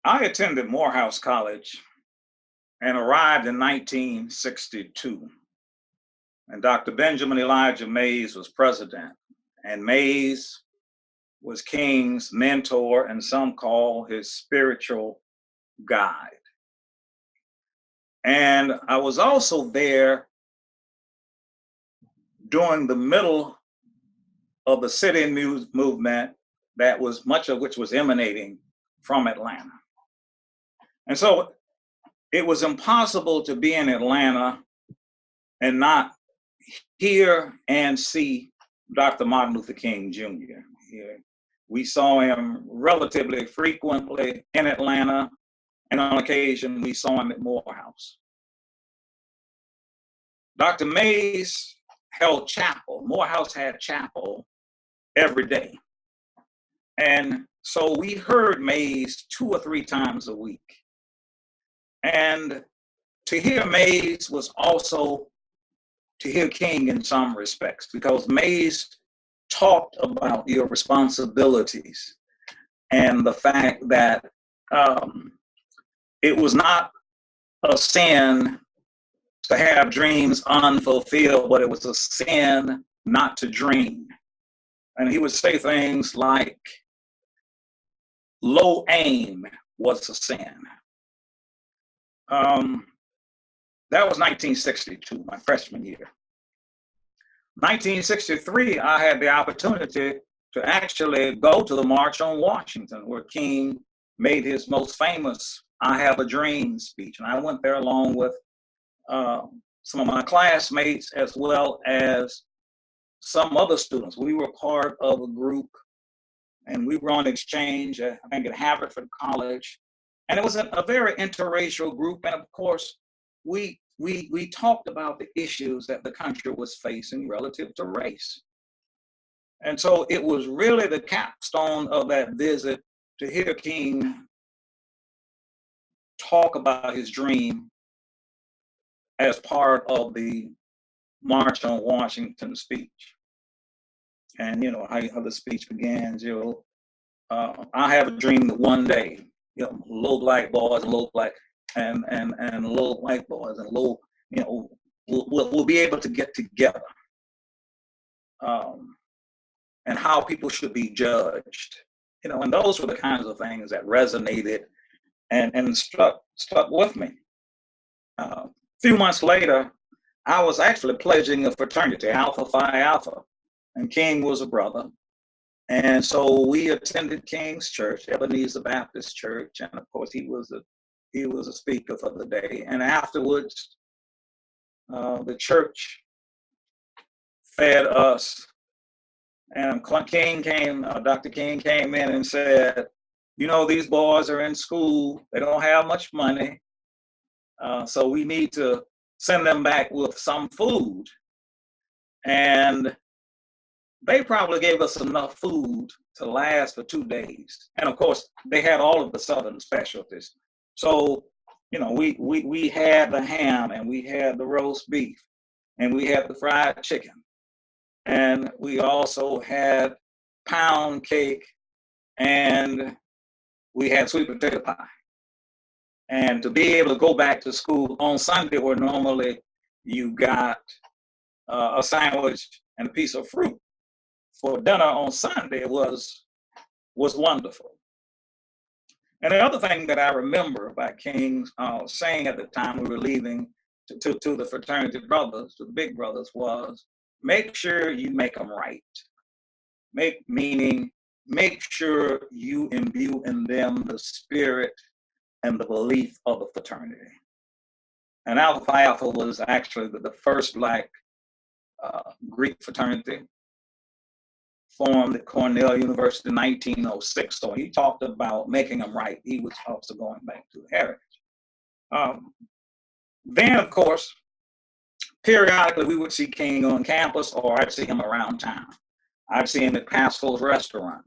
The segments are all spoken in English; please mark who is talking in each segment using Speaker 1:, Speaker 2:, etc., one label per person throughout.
Speaker 1: I attended Morehouse College and arrived in 1962. And Dr. Benjamin Elijah Mays was president. And Mays was King's mentor, and some call his spiritual guide. And I was also there during the middle of the sit-in movement that was much of which was emanating from Atlanta. And so it was impossible to be in Atlanta and not hear and see Dr. Martin Luther King Jr. Here. We saw him relatively frequently in Atlanta, and on occasion we saw him at Morehouse. Dr. Mays held chapel. Morehouse had chapel every day. And so we heard Mays 2 or 3 times a week. And to hear Mays was also to hear King in some respects, because Mays talked about your responsibilities and the fact that it was not a sin to have dreams unfulfilled, but it was a sin not to dream. And he would say things like, low aim was a sin. That was 1962, my freshman year. 1963, I had the opportunity to actually go to the March on Washington, where King made his most famous I Have a Dream speech. And I went there along with some of my classmates, as well as some other students. We were part of a group, and we were on exchange, I think at Haverford College. And it was a very interracial group. And of course, we talked about the issues that the country was facing relative to race. And so it was really the capstone of that visit to hear King talk about his dream as part of the March on Washington speech. And you know how the speech begins, I have a dream that one day, little black boys and little black and little white boys and little, we'll be able to get together. And how people should be judged. And those were the kinds of things that resonated and stuck with me. A few months later, I was actually pledging a fraternity, Alpha Phi Alpha, and King was a brother. And so we attended King's church, Ebenezer Baptist Church, and of course he was a speaker for the day. And afterwards, the church fed us, and Dr. King came in and said, these boys are in school, they don't have much money, so we need to send them back with some food. And they probably gave us enough food to last for 2 days. And of course, they had all of the Southern specialties. So, we had the ham, and we had the roast beef, and we had the fried chicken. And we also had pound cake, and we had sweet potato pie. And to be able to go back to school on Sunday, where normally you got a sandwich and a piece of fruit, for dinner on Sunday was wonderful. And the other thing that I remember about King saying at the time we were leaving to the fraternity brothers, to the big brothers, was, make sure you make them right. Make sure you imbue in them the spirit and the belief of the fraternity. And Alpha Phi Alpha was actually the first Black Greek fraternity, formed at Cornell University in 1906. So he talked about making them right. He was also going back to heritage. Then, of course, periodically we would see King on campus, or I'd see him around town. I'd see him at Pasco's restaurant.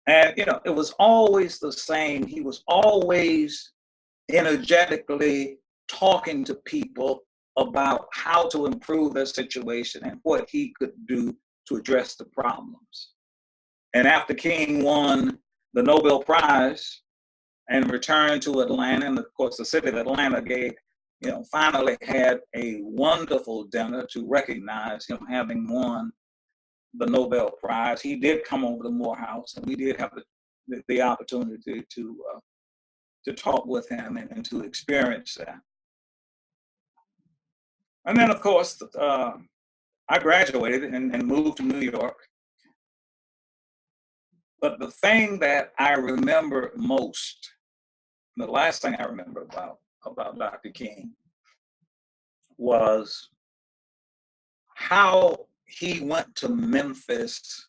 Speaker 1: And, it was always the same. He was always energetically talking to people about how to improve their situation and what he could do to address the problems. And after King won the Nobel Prize and returned to Atlanta. And of course, the city of Atlanta finally had a wonderful dinner to recognize him having won the Nobel Prize. He did come over to Morehouse, and we did have the opportunity to talk with him and to experience that. And then, of course, I graduated and moved to New York. But the thing that I remember most, the last thing I remember about Dr. King was how he went to Memphis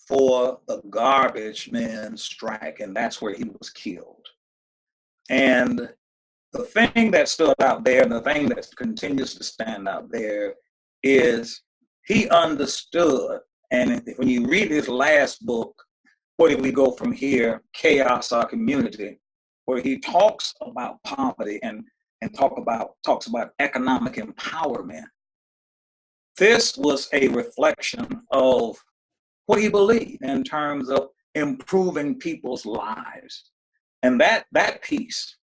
Speaker 1: for the garbage men strike, and that's where he was killed. And the thing that stood out there, and the thing that continues to stand out there, is he understood. And when you read his last book, Where Did We Go From Here? Chaos, Our Community, where he talks about poverty and talks about economic empowerment. This was a reflection of what he believed in terms of improving people's lives. And that piece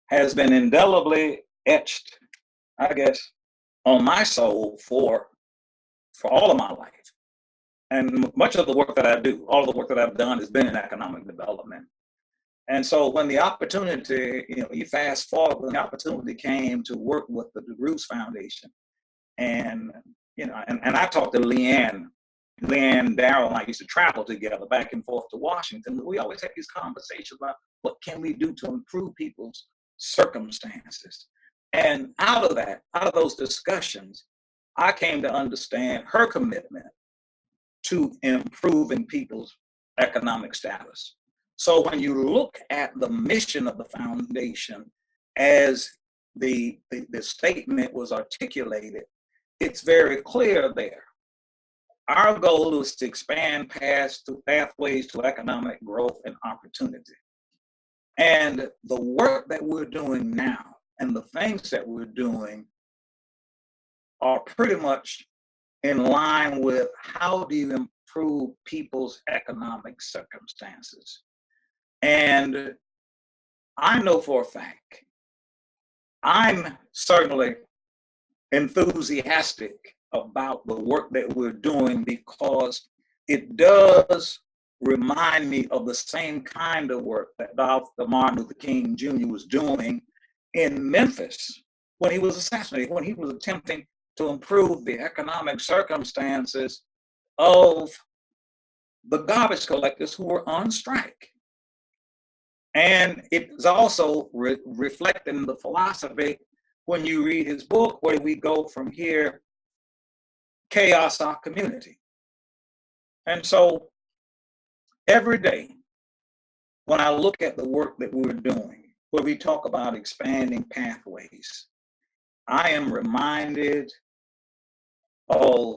Speaker 1: has been indelibly etched, I guess, on my soul for all of my life. And much of the work that I do, all of the work that I've done has been in economic development. And so when the opportunity, you fast forward, when the opportunity came to work with the DeGroots Foundation, and I talked to Leanne, Darrell, and I used to travel together back and forth to Washington. We always had these conversations about what can we do to improve people's circumstances. And out of those discussions, I came to understand her commitment to improving people's economic status. So when you look at the mission of the foundation as the statement was articulated, it's very clear there. Our goal is to expand pathways to economic growth and opportunity. And the work that we're doing now and the things that we're doing are pretty much in line with how do you improve people's economic circumstances. And I know for a fact, I'm certainly enthusiastic about the work that we're doing because it does remind me of the same kind of work that Dr. Martin Luther King Jr. was doing in Memphis when he was assassinated, when he was attempting to improve the economic circumstances of the garbage collectors who were on strike. And it is also reflected in the philosophy when you read his book, Where We Go From Here, Chaos, Our Community. And so every day, when I look at the work that we're doing, where we talk about expanding pathways, I am reminded of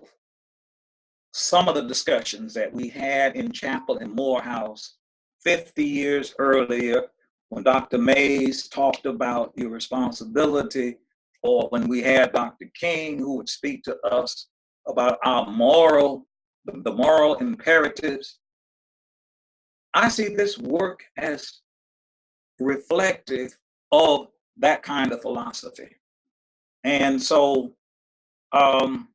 Speaker 1: some of the discussions that we had in chapel in Morehouse 50 years earlier, when Dr. Mays talked about your responsibility, or when we had Dr. King who would speak to us about our the moral imperatives. I see this work as reflective of that kind of philosophy. And so I'm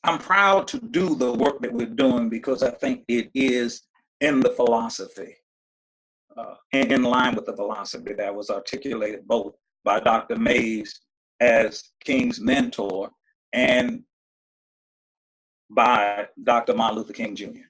Speaker 1: proud to do the work that we're doing because I think it is in the philosophy, in line with the philosophy that was articulated both by Dr. Mays as King's mentor and by Dr. Martin Luther King Jr.